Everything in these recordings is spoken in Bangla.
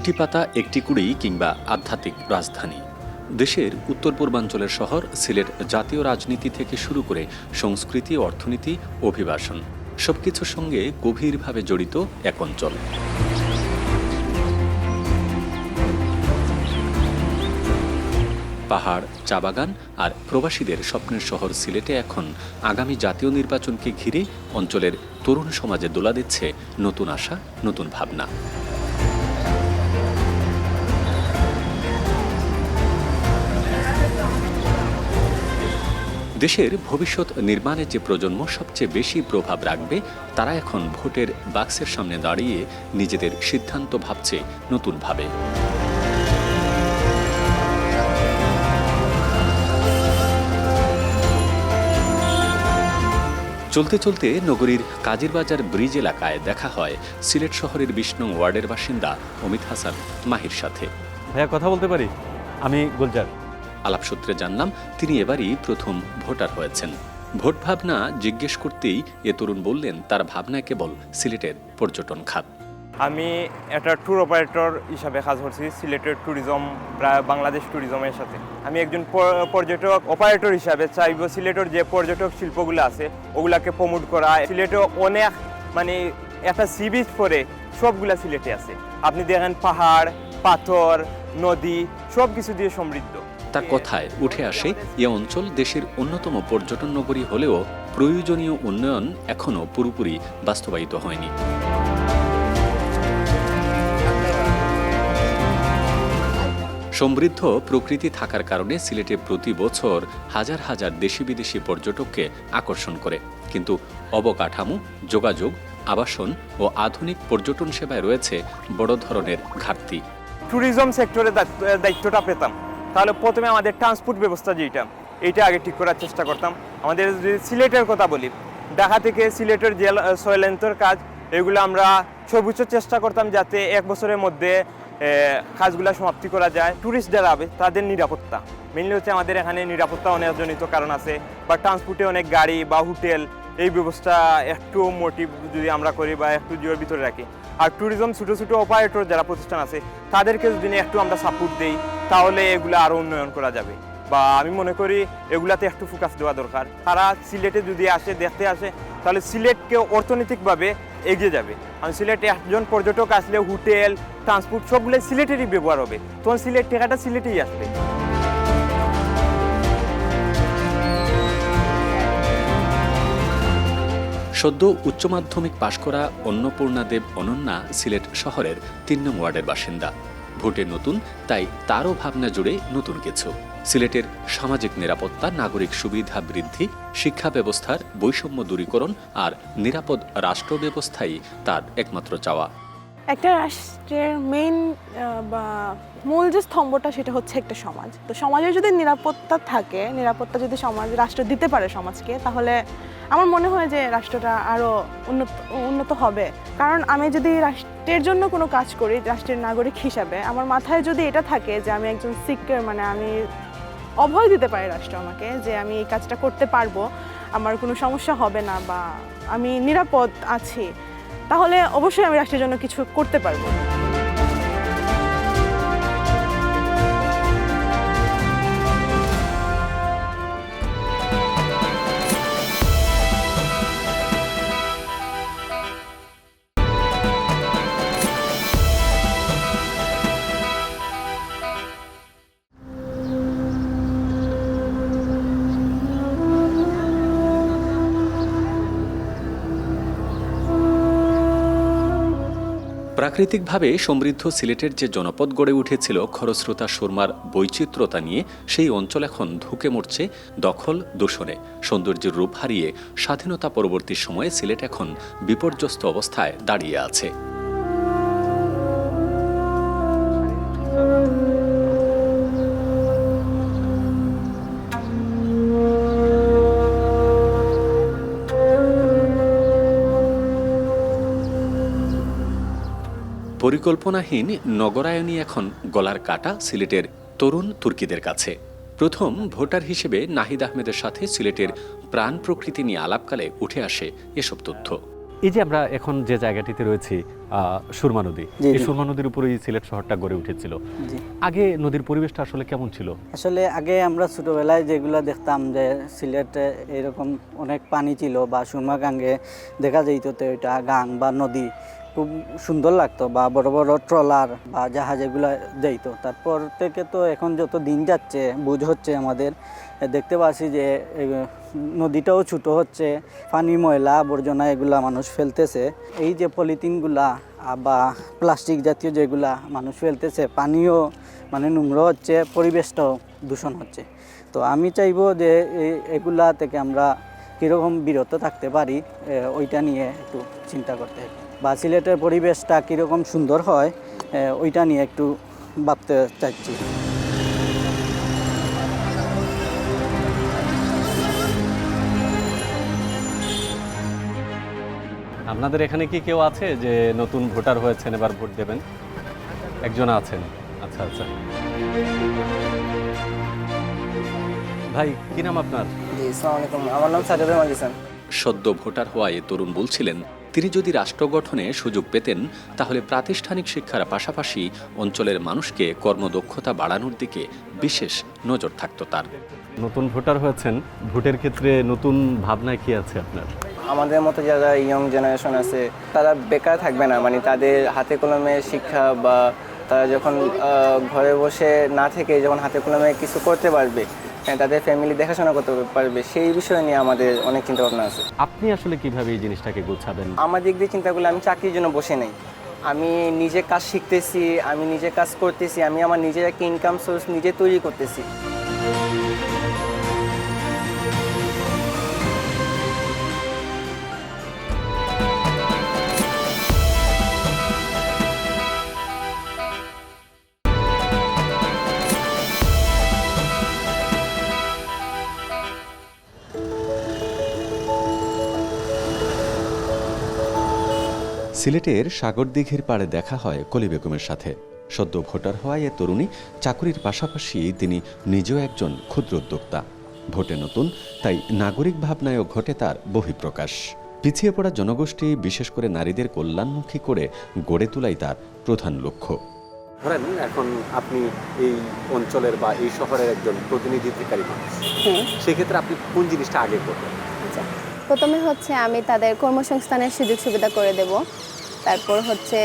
দুটি পাতা একটি কুড়ি কিংবা আধ্যাত্মিক রাজধানী। দেশের উত্তর পূর্বাঞ্চলের শহর সিলেট জাতীয় রাজনীতি থেকে শুরু করে সংস্কৃতি, অর্থনীতি, অভিবাসন সবকিছুর সঙ্গে গভীরভাবে জড়িত এক অঞ্চল। পাহাড়, চা বাগান আর প্রবাসীদের স্বপ্নের শহর সিলেটে এখন আগামী জাতীয় নির্বাচনকে ঘিরে অঞ্চলের তরুণ সমাজে দোলা দিচ্ছে নতুন আশা, নতুন ভাবনা। দেশের ভবিষ্যৎ নির্মাণে যে প্রজন্ম সবচেয়ে বেশি প্রভাব রাখবে, তারা এখন ভোটের বাক্সের সামনে দাঁড়িয়ে নিজেদের সিদ্ধান্ত ভাবছে নতুনভাবে। চলতে চলতে নগরীর কাজিরবাজার ব্রিজ এলাকায় দেখা হয় সিলেট শহরের ২০ নং ওয়ার্ডের বাসিন্দা অমিত হাসান মাহির সাথে। ভাইয়া, কথা বলতে পারি? আমি গুলজার। আলাপ সূত্রে জানলাম তিনি এবারই প্রথম ভোটার হয়েছেন। ভোট ভাবনা জিজ্ঞেস করতেই এ তরুণ বললেন তার ভাবনা কেবল সিলেটের পর্যটন খাত। আমি একটা ট্যুর অপারেটর হিসাবে কাজ করছি সিলেটের ট্যুরিজম, প্রায় বাংলাদেশ ট্যুরিজমের সাথে। আমি একজন পর্যটক অপারেটর হিসাবে চাইব সিলেটের যে পর্যটক শিল্পগুলো আছে ওগুলাকে প্রমোট করা। সিলেটে অনেক একটা সি বিচ পরে সবগুলা সিলেটে আছে। আপনি দেখেন পাহাড়, পাথর, নদী সব কিছু দিয়ে সমৃদ্ধ। তার কথায় উঠে আসে এ অঞ্চল দেশের অন্যতম পর্যটন নগরী হলেও প্রয়োজনীয় উন্নয়ন এখনও পুরোপুরি বাস্তবায়িত হয়নি। সমৃদ্ধ প্রকৃতি থাকার কারণে সিলেটে প্রতি বছর হাজার হাজার দেশি বিদেশি পর্যটককে আকর্ষণ করে, কিন্তু অবকাঠামো, যোগাযোগ, আবাসন ও আধুনিক পর্যটন সেবায় রয়েছে বড় ধরনের ঘাটতি। ট্যুরিজম সেক্টরের দায়িত্বটা পেতাম তাহলে প্রথমে আমাদের ট্রান্সপোর্ট ব্যবস্থা এইটা আগে ঠিক করার চেষ্টা করতাম। আমাদের যদি সিলেটের কথা বলি, ঢাকা থেকে সিলেটের যে সয়লেন্থর কাজ, এগুলো আমরা সর্বোচ্চ চেষ্টা করতাম যাতে এক বছরের মধ্যে কাজগুলো সমাপ্তি করা যায়। ট্যুরিস্ট যারা হবে তাদের নিরাপত্তা মেনলি হচ্ছে আমাদের এখানে নিরাপত্তা অনেকজনিত কারণ আছে, বা ট্রান্সপোর্টে অনেক গাড়ি বা হোটেল, এই ব্যবস্থা একটু মোটিভ যদি আমরা করি বা একটু জিওর ভিতরে রাখি। আর ট্যুরিজম ছোটো ছোটো অপারেটর যারা প্রতিষ্ঠান আছে তাদেরকে যদি একটু আমরা সাপোর্ট দিই তাহলে এগুলো আরও উন্নয়ন করা যাবে, বা আমি মনে করি এগুলাতে একটু ফোকাস দেওয়া দরকার। তারা সিলেটে যদি আসে, দেখতে আসে, তাহলে সিলেটকে অর্থনৈতিকভাবে এগিয়ে যাবে। কারণ সিলেটে একজন পর্যটক আসলে হোটেল, ট্রান্সপোর্ট সবগুলো সিলেটেরই ব্যবহার হবে, তখন সিলেট টাকাটা সিলেটেই আসবে। সদ্য উচ্চ মাধ্যমিক পাশ করা অন্নপূর্ণা দেব অনন্যা সিলেট শহরের ৩ নং ওয়ার্ডের বাসিন্দা। ভোটে নতুন, তাই তারও ভাবনা জুড়ে নতুন কিছু। সিলেটের সামাজিক নিরাপত্তা, নাগরিক সুবিধা বৃদ্ধি, শিক্ষা ব্যবস্থার বৈষম্য দূরীকরণ আর নিরাপদ রাষ্ট্র ব্যবস্থাই তার একমাত্র চাওয়া। একটা রাষ্ট্রের মেইন বা মূল যে স্তম্ভটা সেটা হচ্ছে একটা সমাজ। তো সমাজের যদি নিরাপত্তা থাকে, নিরাপত্তা যদি রাষ্ট্র দিতে পারে সমাজকে, তাহলে আমার মনে হয় যে রাষ্ট্রটা আরও উন্নত হবে। কারণ আমি যদি রাষ্ট্রের জন্য কোনো কাজ করি, রাষ্ট্রের নাগরিক হিসাবে, আমার মাথায় যদি এটা থাকে যে আমি একজন সিকিউর, আমি অভয় দিতে পারি রাষ্ট্র আমাকে যে আমি এই কাজটা করতে পারবো, আমার কোনো সমস্যা হবে না বা আমি নিরাপদ আছি, তাহলে অবশ্যই আমি রাষ্ট্রের জন্য কিছু করতে পারবো। প্রাকৃতিকভাবে সমৃদ্ধ সিলেটের যে জনপদ গড়ে উঠেছিল খরস্রোতা সুরমার বৈচিত্র্যতা নিয়ে, সেই অঞ্চল এখন ধুঁকে মরছে দখল, দূষণে। সৌন্দর্যের রূপ হারিয়ে স্বাধীনতা পরবর্তী সময়ে সিলেট এখন বিপর্যস্ত অবস্থায় দাঁড়িয়ে আছে। পরিকল্পনাহীন নগরায়নী এখন গলার কাটা সিলেটের তরুণ তুর্কিদের কাছে। প্রথম ভোটার হিসেবে নাহিদ আহমেদের সাথে সিলেটের প্রাণ প্রকৃতি নিয়ে আলাপকালে উঠে আসে এসব তথ্য। এই যে আমরা এখন যে জায়গাটিতে রয়েছি সুরমা নদী, জি, এই জি। সুরমা নদীর উপরেই সিলেট শহরটা গড়ে উঠেছিল। জি। আগে নদীর পরিবেশটা আসলে কেমন ছিল? আসলে আগে আমরা ছোটোবেলায় যেগুলো দেখতাম যে সিলেটে এরকম অনেক পানি ছিল বা সুরমা গাঙ্গে দেখা যেত, তো এটা গাং বা নদী খুব সুন্দর লাগতো, বা বড় বড় ট্রলার বা জাহাজ এগুলো যাইতো। তারপর থেকে তো এখন যত দিন যাচ্ছে বুঝ হচ্ছে আমাদের, দেখতে পাচ্ছি যে নদীটাও ছোটো হচ্ছে, পানি ময়লা আবর্জনা এগুলা মানুষ ফেলতেছে। এই যে পলিথিনগুলা বা প্লাস্টিক জাতীয় যেগুলা মানুষ ফেলতেছে, পানিও মানে নোংরা হচ্ছে, পরিবেশটাও দূষণ হচ্ছে। তো আমি চাইবো যে এগুলা থেকে আমরা কীরকম বিরত থাকতে পারি, ওইটা নিয়ে একটু চিন্তা করতে হবে, বা সিলেটের পরিবেশটা কীরকম সুন্দর হয় ওইটা নিয়ে একটু ভাবতে চাইছি। আপনাদের এখানে কি কেউ আছে যে নতুন ভোটার হয়েছেন, এবার ভোট দেবেন? একজন আছেন, আচ্ছা আচ্ছা। ভাই কি নাম আপনার? জি, আসসালামু আলাইকুম। আমার নাম সাজ্জাদ রহমান লিসান। সদ্য ভোটার হওয়ায় তরুণ বলছিলেন, তিনি যদি রাষ্ট্র গঠনে সুযোগ পেতেন তাহলে প্রাতিষ্ঠানিক শিক্ষার পাশাপাশি অঞ্চলের মানুষকে কর্মদক্ষতা বাড়ানোর দিকে বিশেষ নজর থাকতো তার। নতুন ভোটার হয়েছেন, ভোটের ক্ষেত্রে নতুন ভাবনায় কি আছে আপনার? আমাদের মতো যারা ইয়ং জেনারেশন আছে তারা বেকার থাকবে না, মানে তাদের হাতে কলমে শিক্ষা, বা তারা যখন ঘরে বসে না থেকে যখন হাতে কলমে কিছু করতে পারবে, তাদের ফ্যামিলি দেখাশোনা করতে পারবে, সেই বিষয় নিয়ে আমাদের অনেক চিন্তা ভাবনা আছে। আপনি আসলে কিভাবে এই জিনিসটাকে গুছাবেন? আমার দিক দিয়ে চিন্তা করলে আমি চাকরির জন্য বসে নেই, আমি নিজে কাজ শিখতেছি, আমি নিজে কাজ করতেছি, আমি আমার নিজের একটা ইনকাম সোর্স নিজে তৈরি করতেছি। সিলেটের সাগরদিঘির পাড়ে দেখা হয় কলি বেগমের সাথে। সদ্য ভোটার হওয়ায় এ তরুণী চাকুরির পাশাপাশি তিনি নিজেও একজন ক্ষুদ্র উদ্যোক্তা। ভোটে নতুন, তাই নাগরিক ভাবনায়ও ঘটে তার বহিঃপ্রকাশ। পিছিয়ে পড়া জনগোষ্ঠী, বিশেষ করে নারীদের কল্যাণমুখী করে গড়ে তোলাই তার প্রধান লক্ষ্য। ধরেন এখন আপনি এই অঞ্চলের বা এই শহরের একজন প্রতিনিধিত্বকারী মানুষ, সেক্ষেত্রে আপনি কোন জিনিসটা আগে করবেন? আচ্ছা, প্রথমে হচ্ছে আমি তাদের কর্মসংস্থানের সুযোগ সুবিধা করে দেব। তারপর হচ্ছে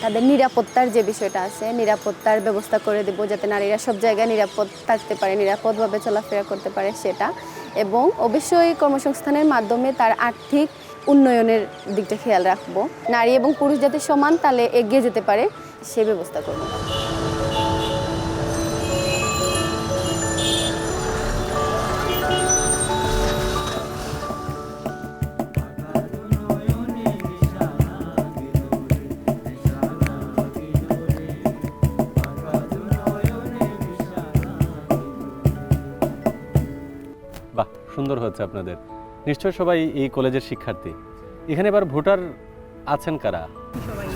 তাদের নিরাপত্তার যে বিষয়টা আছে, নিরাপত্তার ব্যবস্থা করে দেব, যাতে নারীরা সব জায়গায় নিরাপদ থাকতে পারে, নিরাপদভাবে চলাফেরা করতে পারে সেটা। এবং অবশ্যই কর্মসংস্থানের মাধ্যমে তার আর্থিক উন্নয়নের দিকটা খেয়াল রাখবো। নারী এবং পুরুষ যাতে সমান তালে এগিয়ে যেতে পারে সে ব্যবস্থা করবো। বাহ, সুন্দর হচ্ছে আপনাদের। নিশ্চয় সবাই এই কলেজের শিক্ষার্থী। এখানে এবার ভোটার আছেন কারা?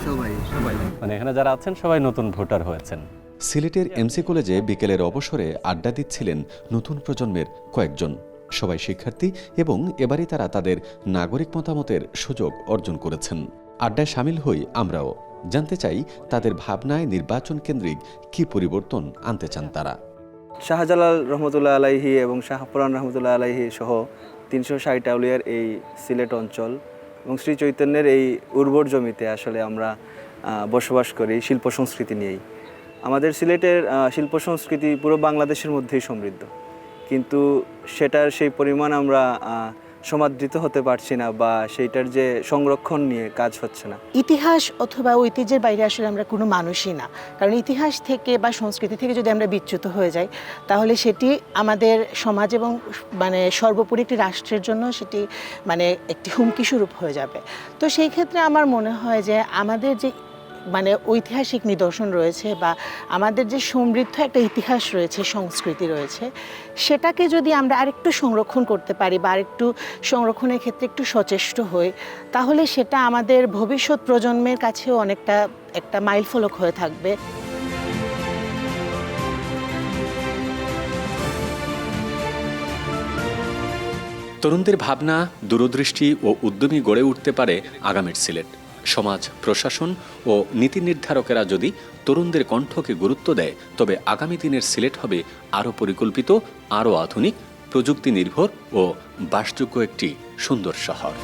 সবাই মানে এখানে যারা আছেন সবাই নতুন ভোটার হয়েছেন। সিলেটের এমসি কলেজে বিকেলের অবসরে আড্ডা দিচ্ছিলেন নতুন প্রজন্মের কয়েকজন। সবাই শিক্ষার্থী এবং এবারই তারা তাদের নাগরিক মতামতের সুযোগ অর্জন করেছেন। আড্ডায় সামিল হই আমরাও। জানতে চাই তাদের ভাবনায় নির্বাচন কেন্দ্রিক কি পরিবর্তন আনতে চান তারা। শাহজালাল রহমতুল্লাহ আলাইহি এবং শাহপুরান রহমতুল্লাহ আলাইহি সহ 360 আউলিয়ার এই সিলেট অঞ্চল এবং শ্রী চৈতন্যের এই উর্বর জমিতে আসলে আমরা বসবাস করি শিল্প সংস্কৃতি নিয়েই। আমাদের সিলেটের শিল্প সংস্কৃতি পুরো বাংলাদেশের মধ্যেই সমৃদ্ধ, কিন্তু সেটার সেই পরিমাণ আমরা সমাদৃত হতে পারছি না, বা সেইটার যে সংরক্ষণ নিয়ে কাজ হচ্ছে না। ইতিহাস অথবা ঐতিহ্যের বাইরে আসলে আমরা কোনো মানুষই না, কারণ ইতিহাস থেকে বা সংস্কৃতি থেকে যদি আমরা বিচ্যুত হয়ে যাই তাহলে সেটি আমাদের সমাজ এবং মানে সর্বোপরি একটি রাষ্ট্রের জন্য সেটি মানে একটি হুমকি স্বরূপ হয়ে যাবে। তো সেই ক্ষেত্রে আমার মনে হয় যে আমাদের যে মানে ঐতিহাসিক নিদর্শন রয়েছে বা আমাদের যে সমৃদ্ধ একটা ইতিহাস রয়েছে, সংস্কৃতি রয়েছে, সেটাকে যদি আমরা আরেকটু সংরক্ষণ করতে পারি বা আরেকটু সংরক্ষণের ক্ষেত্রে একটু সচেষ্ট হই, তাহলে সেটা আমাদের ভবিষ্যৎ প্রজন্মের কাছেও অনেকটা একটা মাইলফলক হয়ে থাকবে। তরুণদের ভাবনা, দূরদৃষ্টি ও উদ্যমী গড়ে উঠতে পারে আগামীর সিলেট। সমাজ, প্রশাসন ও নীতি নির্ধারকেরা যদি তরুণদের কণ্ঠকে গুরুত্ব দেয়, তবে আগামী দিনের সিলেট হবে আরও পরিকল্পিত, আরও আধুনিক, প্রযুক্তি নির্ভর ও বাসযোগ্য একটি সুন্দর শহর।